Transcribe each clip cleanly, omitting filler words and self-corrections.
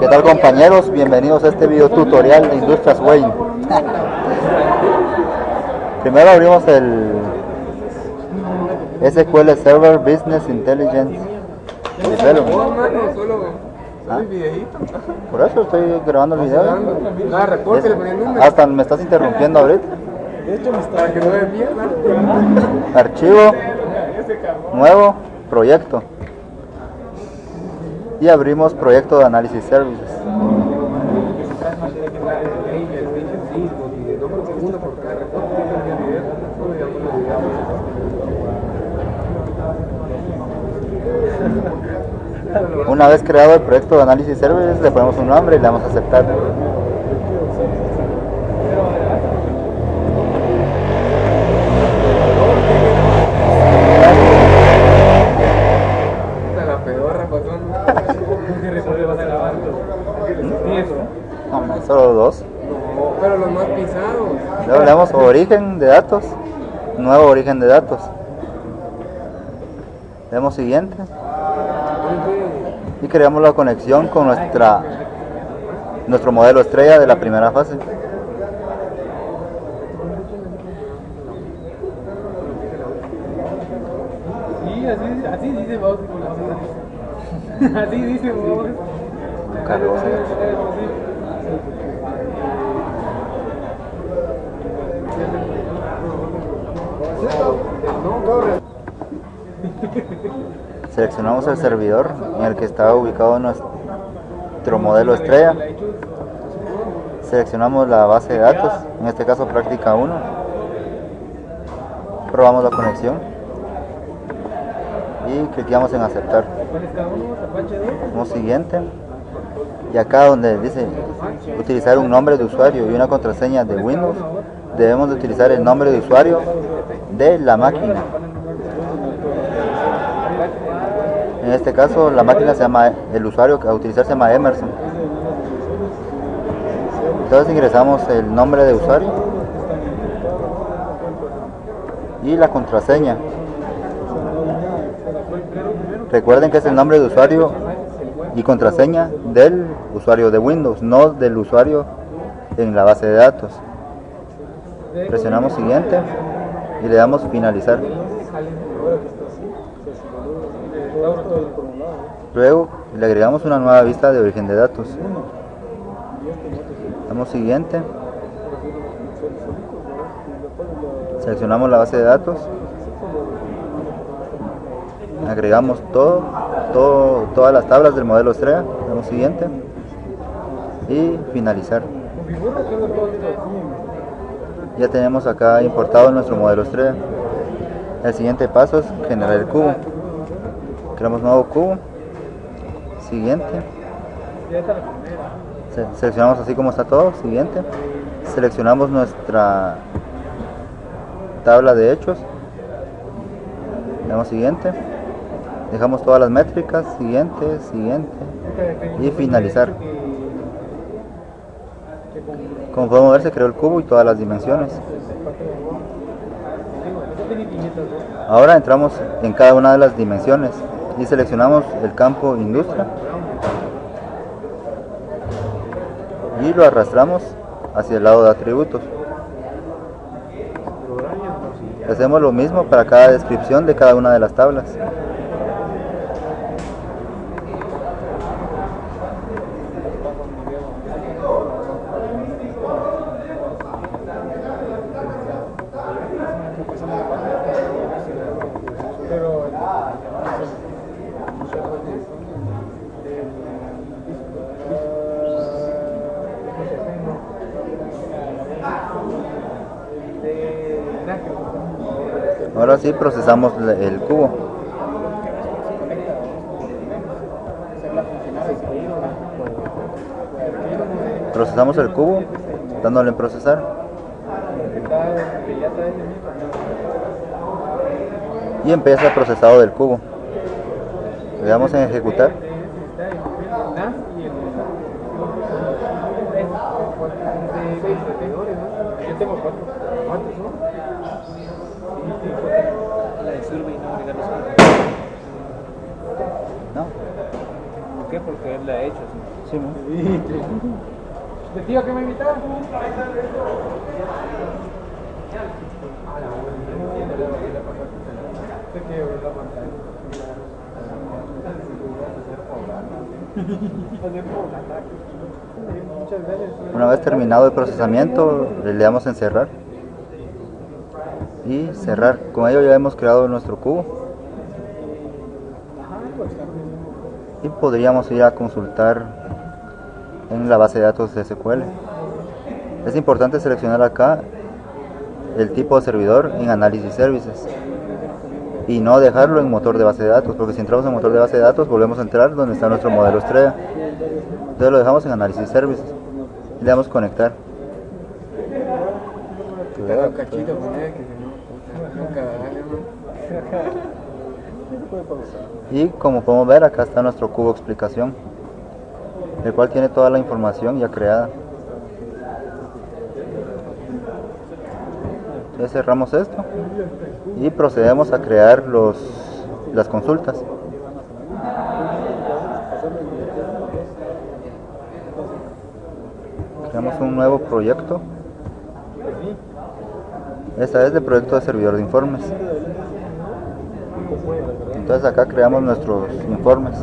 ¿Qué tal, compañeros? Bienvenidos a este video tutorial de Industrias Wayne. Primero abrimos el SQL Server Business Intelligence Development. No, mano, solo ¿Ah? el videíto. Por eso estoy grabando el video. Ah, recorte, le ponía el número. Hasta me estás interrumpiendo ahorita. De hecho, me está. Para que no me pierdan. Archivo, nuevo, proyecto. Y abrimos proyecto de análisis services. Una vez creado el proyecto de análisis services, le ponemos un nombre y le damos a aceptar. La pedorra pasó. No, solo dos. No, pero los más pisados. Luego le damos origen de datos, nuevo origen de datos. Le damos siguiente y creamos la conexión con nuestro modelo estrella de la primera fase. Sí, así dice vos. Así dice vos. Carlos. Seleccionamos el servidor en el que está ubicado nuestro modelo estrella. Seleccionamos la base de datos, en este caso práctica 1. Probamos la conexión y clicamos en aceptar. Damos siguiente. Y acá donde dice utilizar un nombre de usuario y una contraseña de Windows, debemos de utilizar el nombre de usuario de la máquina. En este caso la máquina se llama, el usuario a utilizar se llama Emerson. Entonces ingresamos el nombre de usuario y la contraseña. Recuerden que es el nombre de usuario y contraseña del usuario de Windows, no del usuario en la base de datos. Presionamos siguiente y le damos finalizar. Luego le agregamos una nueva vista de origen de datos. Damos siguiente. Seleccionamos la base de datos. Agregamos todas las tablas del modelo estrella. Damos siguiente y finalizar. Ya tenemos acá importado nuestro modelo estrella. El siguiente paso es generar el cubo. Creamos nuevo cubo. Siguiente. Seleccionamos así como está todo. Siguiente. Seleccionamos nuestra tabla de hechos. Damos siguiente. Dejamos todas las métricas. Siguiente, siguiente. Y finalizar. Como podemos ver, se creó el cubo y todas las dimensiones. Ahora entramos en cada una de las dimensiones y seleccionamos el campo industria y lo arrastramos hacia el lado de atributos. Hacemos lo mismo para cada descripción de cada una de las tablas. Ahora sí procesamos el cubo. Procesamos el cubo dándole en procesar. Y empieza el procesado del cubo. Le damos en ejecutar. Yo tengo cuatro. ¿Cuántos son? La de survey no agregar los ¿No? ¿Por qué? Porque él la ha hecho. ¿Sí? Sí, ¿no? ¿De tío que me invitaba? Muchas gracias. Una vez terminado el procesamiento, le damos en cerrar y cerrar. Con ello ya hemos creado nuestro cubo y podríamos ir a consultar en la base de datos de SQL. Es importante seleccionar acá el tipo de servidor en Analysis Services y no dejarlo en motor de base de datos, porque si entramos en motor de base de datos volvemos a entrar donde está nuestro modelo estrella. Entonces lo dejamos en Analysis Services y le damos conectar. Cada cachito poner que no, nunca dale, ¿no? Y como podemos ver, acá está nuestro cubo explicación, el cual tiene toda la información ya creada. Entonces cerramos esto y procedemos a crear las consultas. Creamos un nuevo proyecto. Esta es de proyecto de servidor de informes. Entonces acá creamos nuestros informes.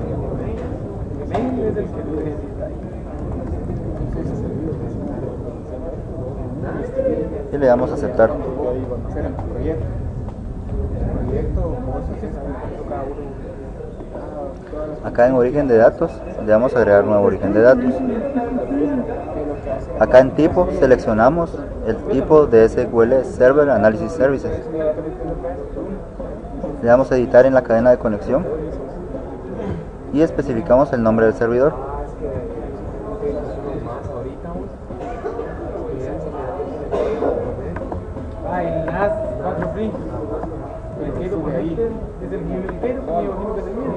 Y le damos a aceptar. Acá en origen de datos le damos a agregar nuevo origen de datos. Acá en tipo seleccionamos el tipo de SQL Server Analysis Services. Le damos a editar en la cadena de conexión y especificamos el nombre del servidor. En las 4 prints. Es el nivel entero, me imagino que es el mismo.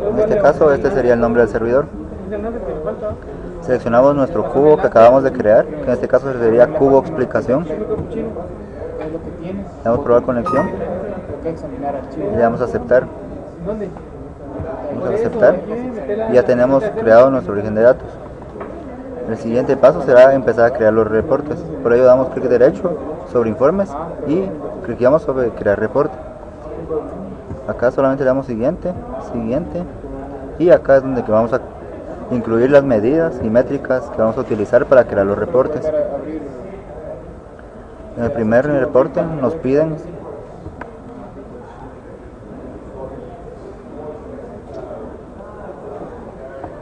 En este caso, este sería el nombre del servidor. Seleccionamos nuestro cubo que acabamos de crear, que en este caso sería cubo explicación. Le damos a probar conexión y le damos a aceptar. Vamos a aceptar y ya tenemos creado nuestro origen de datos. El siguiente paso será empezar a crear los reportes. Por ello damos clic derecho sobre informes y cliqueamos sobre crear reporte. Acá solamente le damos siguiente, siguiente, y acá es donde vamos a incluir las medidas y métricas que vamos a utilizar para crear los reportes. En el primer reporte nos piden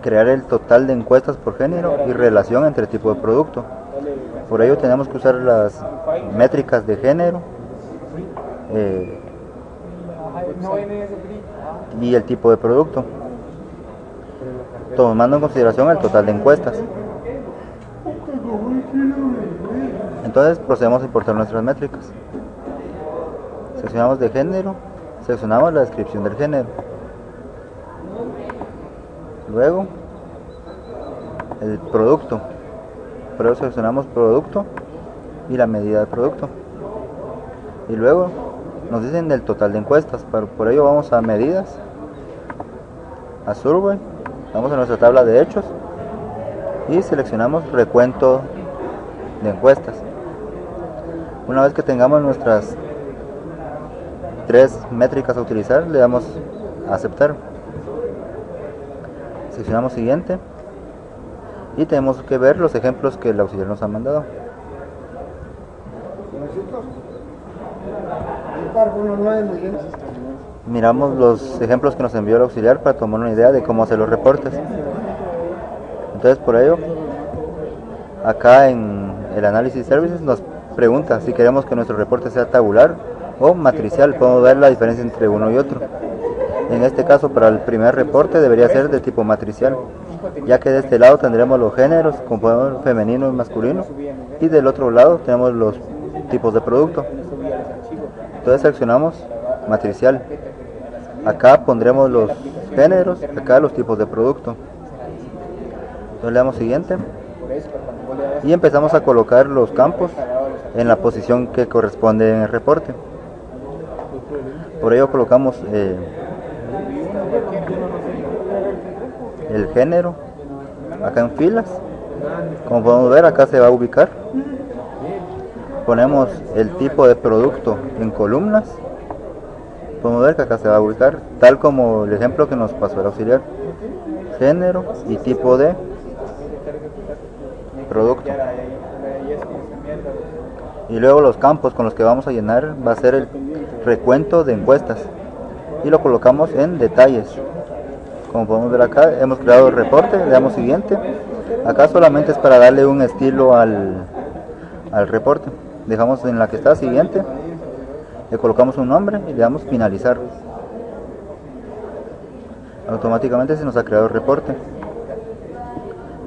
crear el total de encuestas por género y relación entre tipo de producto. Por ello tenemos que usar las métricas de género y el tipo de producto, tomando en consideración el total de encuestas. Entonces procedemos a importar nuestras métricas. Seleccionamos de género, seleccionamos la descripción del género. Luego el producto, pero seleccionamos producto y la medida de producto. Y luego nos dicen del total de encuestas, por ello vamos a medidas, a survey, vamos a nuestra tabla de hechos y seleccionamos recuento de encuestas. Una vez que tengamos nuestras 3 métricas a utilizar, le damos a aceptar. Seleccionamos siguiente y tenemos que ver los ejemplos que el auxiliar nos ha mandado. Miramos los ejemplos que nos envió el auxiliar para tomar una idea de cómo hacer los reportes. Entonces por ello, acá en el Analysis Services nos pregunta si queremos que nuestro reporte sea tabular o matricial. Podemos ver la diferencia entre uno y otro. En este caso, para el primer reporte debería ser de tipo matricial, ya que de este lado tendremos los géneros, como femenino y masculino, y del otro lado tenemos los tipos de producto. Entonces seleccionamos matricial. Acá pondremos los géneros, acá los tipos de producto. Entonces le damos siguiente y empezamos a colocar los campos en la posición que corresponde en el reporte. Por ello colocamos el género acá en filas. Como podemos ver, acá se va a ubicar. Ponemos el tipo de producto en columnas. Podemos ver que acá se va a ubicar, tal como el ejemplo que nos pasó el auxiliar. Género y tipo de producto. Y luego los campos con los que vamos a llenar va a ser el recuento de encuestas. Y lo colocamos en detalles. Como podemos ver acá, hemos creado el reporte, le damos siguiente. Acá solamente es para darle un estilo al reporte. Dejamos en la que está siguiente, le colocamos un nombre y le damos finalizar. Automáticamente se nos ha creado el reporte.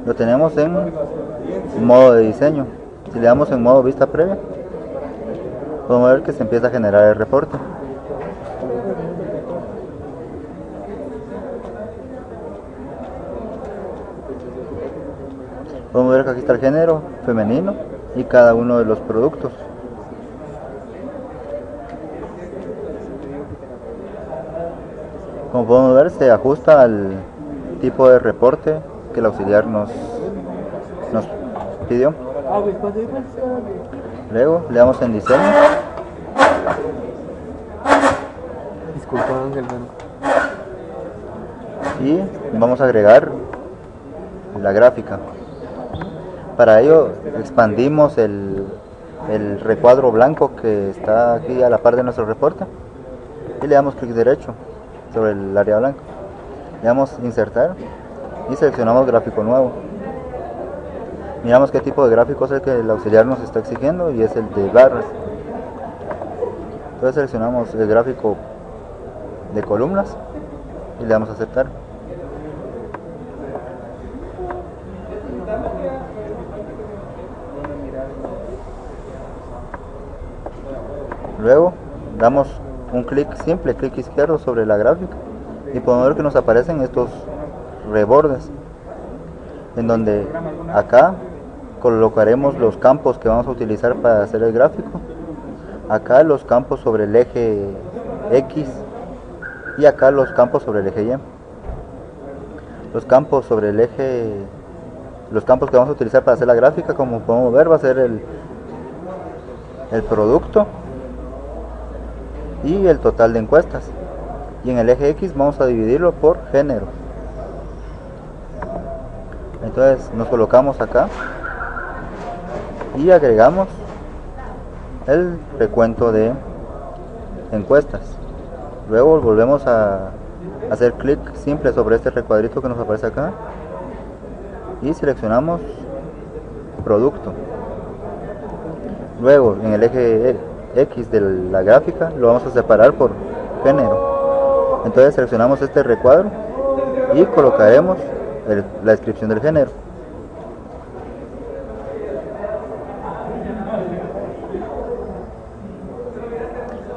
Lo tenemos en modo de diseño. Si le damos en modo vista previa, podemos ver que se empieza a generar el reporte. Podemos ver que aquí está el género femenino y cada uno de los productos. Como podemos ver, se ajusta al tipo de reporte que el auxiliar nos pidió. Luego le damos en diseño. Disculpa, Ángel, Y vamos a agregar la gráfica. Para ello expandimos el recuadro blanco que está aquí a la par de nuestro reporte y le damos clic derecho sobre el área blanca. Le damos insertar y seleccionamos gráfico nuevo. Miramos qué tipo de gráfico es el que el auxiliar nos está exigiendo y es el de barras. Entonces seleccionamos el gráfico de columnas y le damos a aceptar. Luego damos un clic simple, clic izquierdo sobre la gráfica y podemos ver que nos aparecen estos rebordes, en donde acá colocaremos los campos que vamos a utilizar para hacer el gráfico. Acá los campos sobre el eje X y acá los campos sobre el eje Y. Los campos sobre el eje, los campos que vamos a utilizar para hacer la gráfica, como podemos ver, va a ser el producto y el total de encuestas. Y en el eje X vamos a dividirlo por género. Entonces nos colocamos acá y agregamos el recuento de encuestas. Luego volvemos a hacer clic simple sobre este recuadrito que nos aparece acá y seleccionamos producto. Luego en el eje X de la gráfica lo vamos a separar por género. Entonces seleccionamos este recuadro y colocaremos la descripción del género.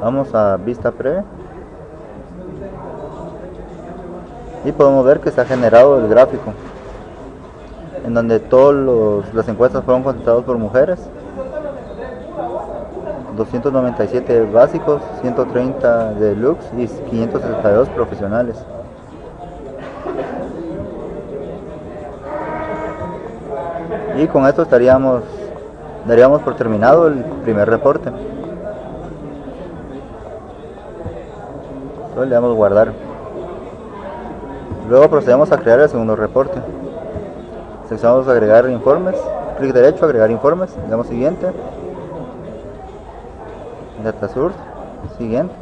Vamos a vista previa y podemos ver que se ha generado el gráfico en donde todas las encuestas fueron contestadas por mujeres. 297 básicos, 130 deluxe y 562 profesionales. Y con esto daríamos por terminado el primer reporte. Entonces le damos a guardar. Luego procedemos a crear el segundo reporte. Seleccionamos agregar informes, clic derecho, agregar informes, le damos siguiente. Data source, siguiente.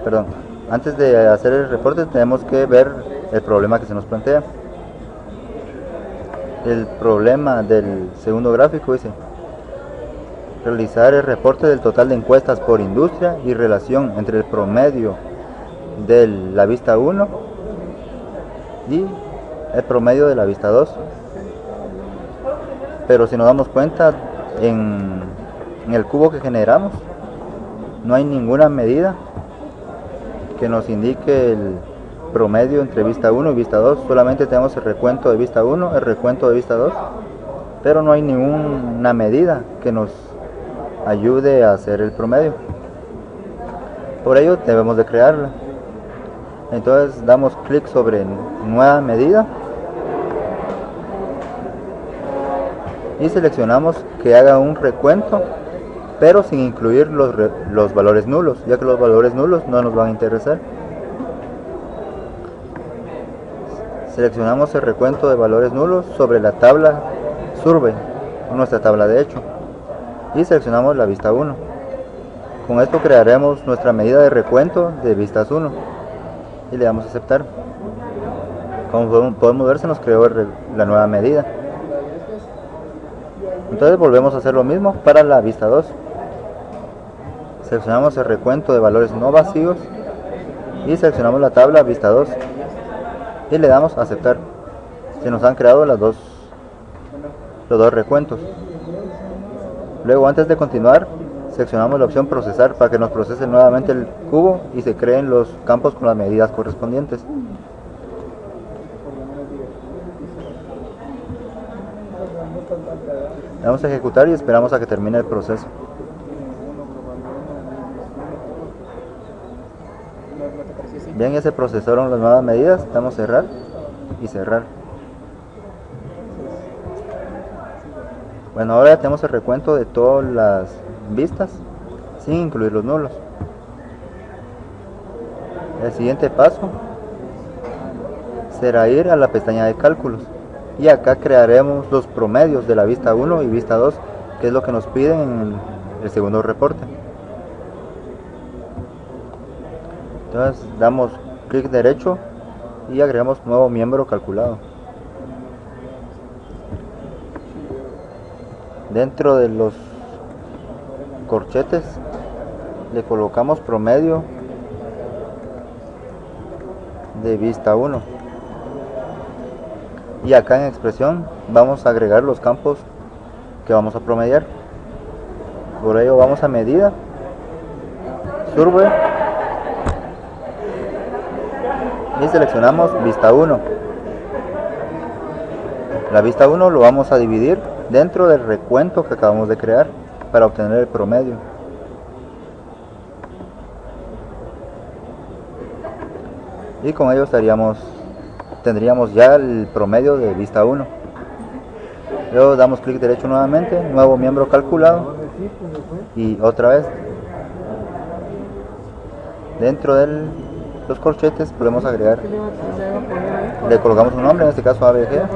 Perdón, antes de hacer el reporte tenemos que ver el problema que se nos plantea. El problema del segundo gráfico dice: realizar el reporte del total de encuestas por industria y relación entre el promedio de la vista 1 y el promedio de la vista 2. Pero si nos damos cuenta, en el cubo que generamos no hay ninguna medida que nos indique el promedio entre vista 1 y vista 2. Solamente tenemos el recuento de vista 1, el recuento de vista 2, pero no hay ninguna medida que nos ayude a hacer el promedio. Por ello debemos de crearla. Entonces damos clic sobre nueva medida y seleccionamos que haga un recuento, pero sin incluir los valores nulos, ya que los valores nulos no nos van a interesar. Seleccionamos el recuento de valores nulos sobre la tabla Survey, nuestra tabla de hecho, y seleccionamos la vista 1. Con esto crearemos nuestra medida de recuento de vistas 1 y le damos a aceptar. Como podemos ver, se nos creó la nueva medida. Entonces volvemos a hacer lo mismo para la vista 2. Seleccionamos el recuento de valores no vacíos y seleccionamos la tabla vista 2 y le damos a aceptar. Se nos han creado los dos recuentos. Luego, antes de continuar, seleccionamos la opción procesar para que nos procese nuevamente el cubo y se creen los campos con las medidas correspondientes. Le damos a ejecutar y esperamos a que termine el proceso. Bien, ya se procesaron las nuevas medidas. Damos cerrar y cerrar. Bueno, ahora ya tenemos el recuento de todas las vistas sin incluir los nulos. El siguiente paso será ir a la pestaña de cálculos y acá crearemos los promedios de la vista 1 y vista 2, que es lo que nos piden en el segundo reporte. Entonces damos clic derecho y agregamos nuevo miembro calculado. Dentro de los corchetes le colocamos promedio de vista 1 y acá en expresión vamos a agregar los campos que vamos a promediar. Por ello vamos a medida, Survey y seleccionamos vista 1. La vista 1 lo vamos a dividir dentro del recuento que acabamos de crear para obtener el promedio. Y con ello tendríamos ya el promedio de vista 1. Luego damos clic derecho nuevamente, nuevo miembro calculado y otra vez dentro de los corchetes podemos agregar, le colocamos un nombre, en este caso ABG,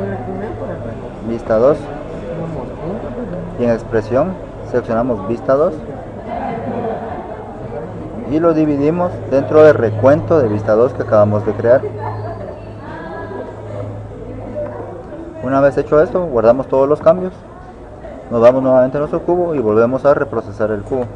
vista 2, y en expresión seleccionamos vista 2 y lo dividimos dentro del recuento de vista 2 que acabamos de crear. Una vez hecho esto, guardamos todos los cambios, nos vamos nuevamente a nuestro cubo y volvemos a reprocesar el cubo.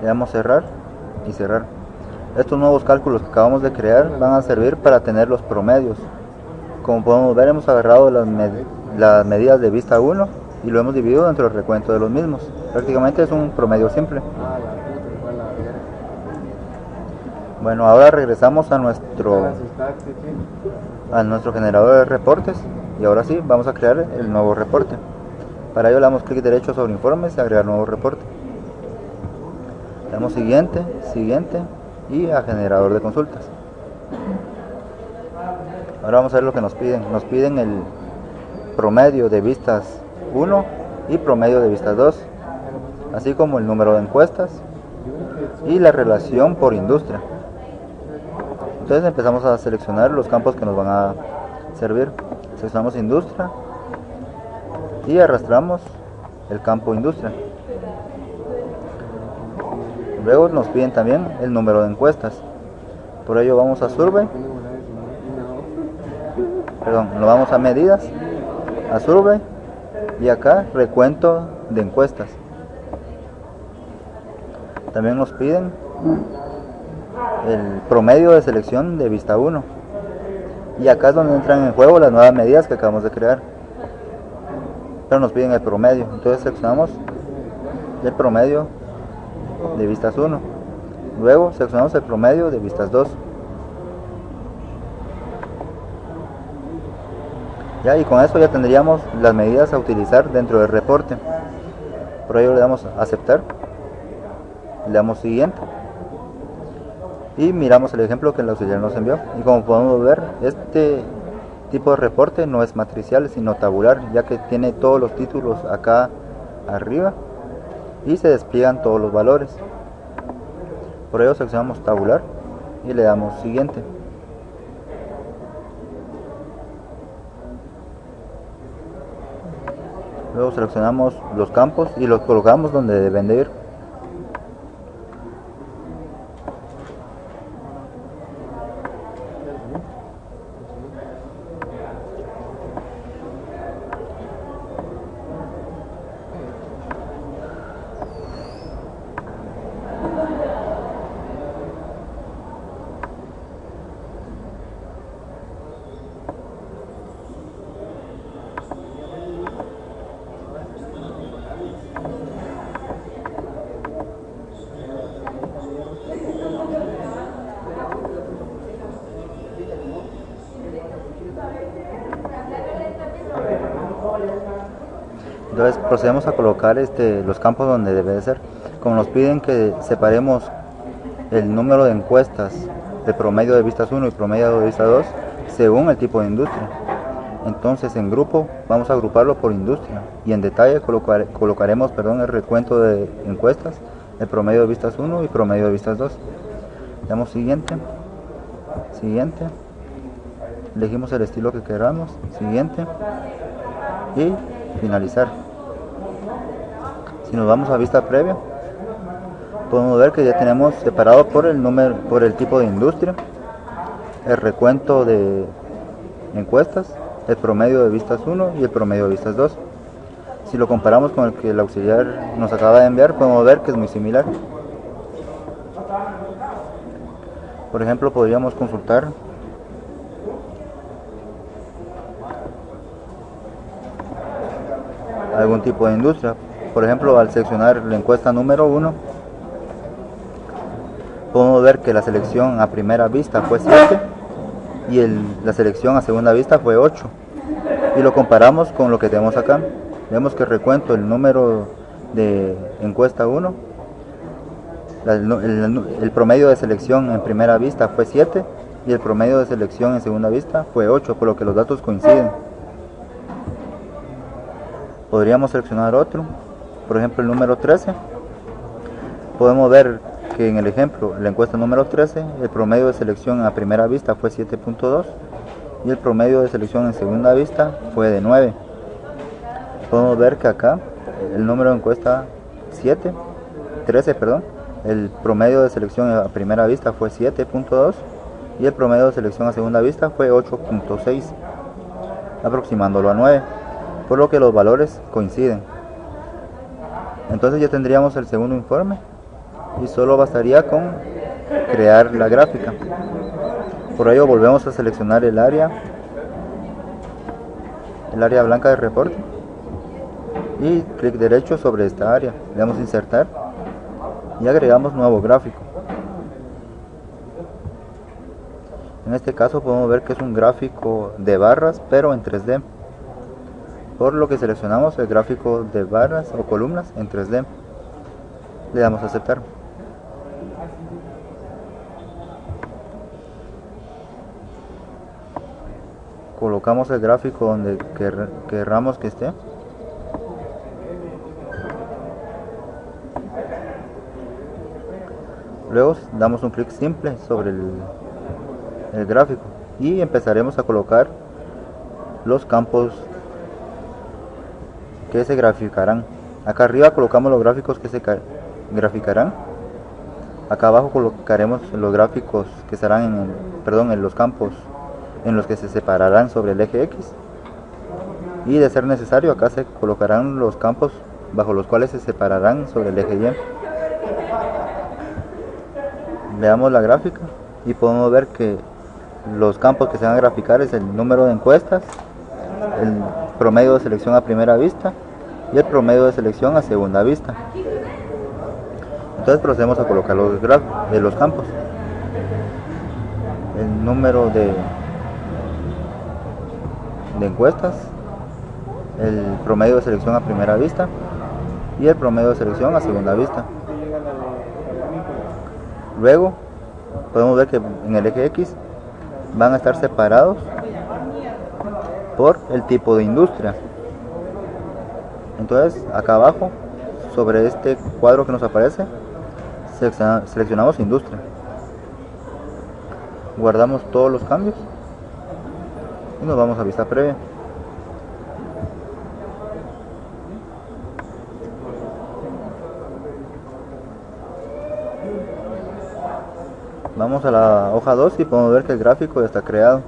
Le damos cerrar y cerrar. Estos nuevos cálculos que acabamos de crear van a servir para tener los promedios. Como podemos ver, hemos agarrado las medidas de vista 1 y lo hemos dividido dentro del recuento de los mismos. Prácticamente es un promedio simple. Bueno, ahora regresamos a nuestro generador de reportes y ahora sí vamos a crear el nuevo reporte. Para ello le damos clic derecho sobre informes y agregar nuevo reporte. Le damos siguiente, siguiente y a generador de consultas. Ahora vamos a ver lo que nos piden. Nos piden el promedio de vistas 1 y promedio de vistas 2, así como el número de encuestas y la relación por industria. Entonces empezamos a seleccionar los campos que nos van a servir. Seleccionamos industria y arrastramos el campo industria. Luego nos piden también el número de encuestas. Por ello vamos a Survey, nos vamos a medidas, a Survey y acá recuento de encuestas. También nos piden el promedio de selección de vista 1 y acá es donde entran en juego las nuevas medidas que acabamos de crear, pero nos piden el promedio. Entonces seleccionamos el promedio de vistas 1, luego seleccionamos el promedio de vistas 2 Ya, y con eso ya tendríamos las medidas a utilizar dentro del reporte. Por ello le damos a aceptar, le damos siguiente y miramos el ejemplo que el auxiliar nos envió. Y como podemos ver, este tipo de reporte no es matricial sino tabular, ya que tiene todos los títulos acá arriba y se despliegan todos los valores. Por ello seleccionamos tabular y le damos siguiente. Luego seleccionamos los campos y los colocamos donde deben de ir. Entonces procedemos a colocar los campos donde debe de ser. Como nos piden que separemos el número de encuestas de promedio de vistas 1 y promedio de vistas 2 según el tipo de industria. Entonces en grupo vamos a agruparlo por industria y en detalle colocaremos el recuento de encuestas, el promedio de vistas 1 y promedio de vistas 2. Damos siguiente, siguiente, elegimos el estilo que queramos, siguiente y finalizar. Si nos vamos a vista previa, podemos ver que ya tenemos separado por el tipo de industria, el recuento de encuestas, el promedio de vistas 1 y el promedio de vistas 2. Si lo comparamos con el que el auxiliar nos acaba de enviar, podemos ver que es muy similar. Por ejemplo, podríamos consultar algún tipo de industria. Por ejemplo, al seleccionar la encuesta número 1, podemos ver que la selección a primera vista fue 7 y la selección a segunda vista fue 8. Y lo comparamos con lo que tenemos acá. Vemos que el recuento, el número de encuesta 1, el promedio de selección en primera vista fue 7 y el promedio de selección en segunda vista fue 8, por lo que los datos coinciden. Podríamos seleccionar otro, por ejemplo el número 13. Podemos ver que en el ejemplo, la encuesta número 13, el promedio de selección a primera vista fue 7.2 y el promedio de selección en segunda vista fue de 9. Podemos ver que acá el número de encuesta 13, el promedio de selección a primera vista fue 7.2 y el promedio de selección a segunda vista fue 8.6, aproximándolo a 9, por lo que los valores coinciden. Entonces ya tendríamos el segundo informe y solo bastaría con crear la gráfica. Por ello volvemos a seleccionar el área blanca de reporte y clic derecho sobre esta área, le damos insertar y agregamos nuevo gráfico. En este caso podemos ver que es un gráfico de barras pero en 3D, por lo que seleccionamos el gráfico de barras o columnas en 3D, le damos a aceptar. Colocamos el gráfico donde querramos que esté. Luego damos un clic simple sobre el gráfico y empezaremos a colocar los campos que se graficarán. Acá arriba colocamos los gráficos que se graficarán. Acá abajo colocaremos los gráficos que estarán en los campos en los que se separarán sobre el eje X, y de ser necesario acá se colocarán los campos bajo los cuales se separarán sobre el eje Y. Veamos la gráfica y podemos ver que los campos que se van a graficar es el número de encuestas, el promedio de selección a primera vista y el promedio de selección a segunda vista. Entonces procedemos a colocar los campos. El número de de encuestas, el promedio de selección a primera vista y el promedio de selección a segunda vista. Luego podemos ver que en el eje X van a estar separados por el tipo de industria. Entonces acá abajo, sobre este cuadro que nos aparece, seleccionamos industria, guardamos todos los cambios y nos vamos a vista previa. Vamos a la hoja 2 y podemos ver que el gráfico ya está creado.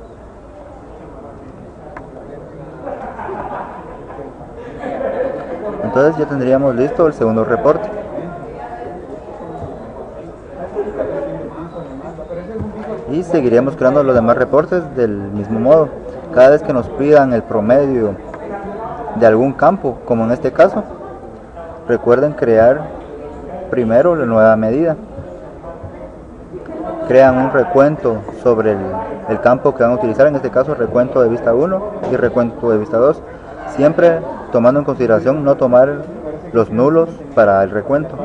Entonces ya tendríamos listo el segundo reporte. Y seguiremos creando los demás reportes del mismo modo. Cada vez que nos pidan el promedio de algún campo, como en este caso, recuerden crear primero la nueva medida. Crean un recuento sobre el campo que van a utilizar, en este caso recuento de vista 1 y recuento de vista 2, siempre tomando en consideración no tomar los nulos para el recuento.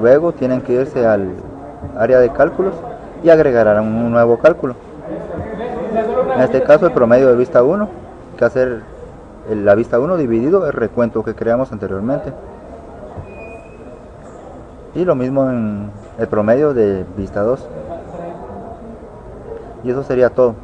Luego tienen que irse al área de cálculos y agregar un nuevo cálculo. En este caso el promedio de vista 1, que hacer la vista 1 dividido el recuento que creamos anteriormente. Y lo mismo en el promedio de vista 2. Y eso sería todo.